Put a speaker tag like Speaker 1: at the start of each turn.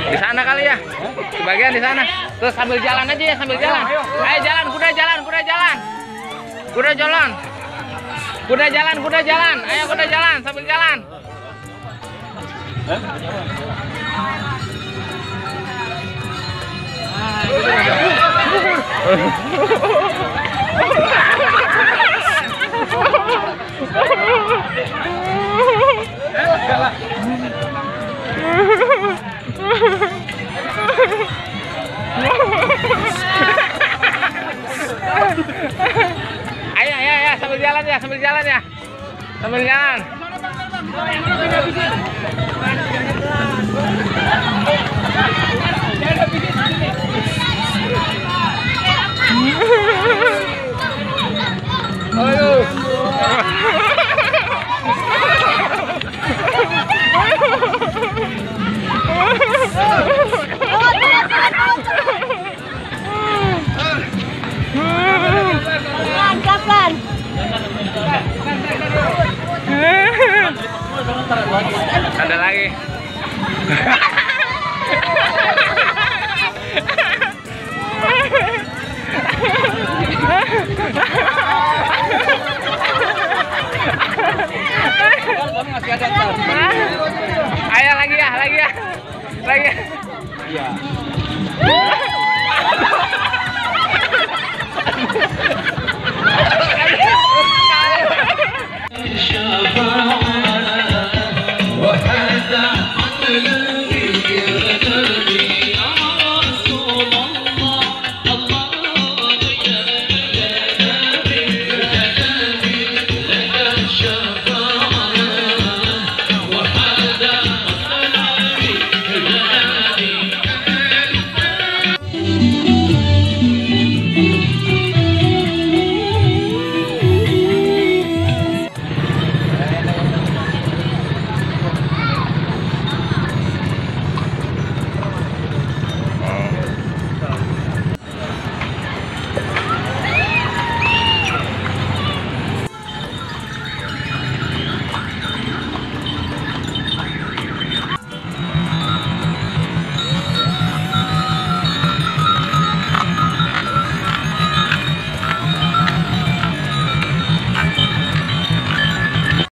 Speaker 1: Di sana kali ya, sebagian di sana. Terus sambil jalan aja ya, sambil jalan. Ayo jalan, kuda jalan, kuda jalan, kuda jalan, kuda jalan, kuda jalan. Ayo kuda jalan, sambil jalan. Ayo, sambil jalan ya, sambil jalan ya, sambil jalan. Ayo.
Speaker 2: Kapan?
Speaker 1: Ada lagi. Ayo lagi ya, lagi ya.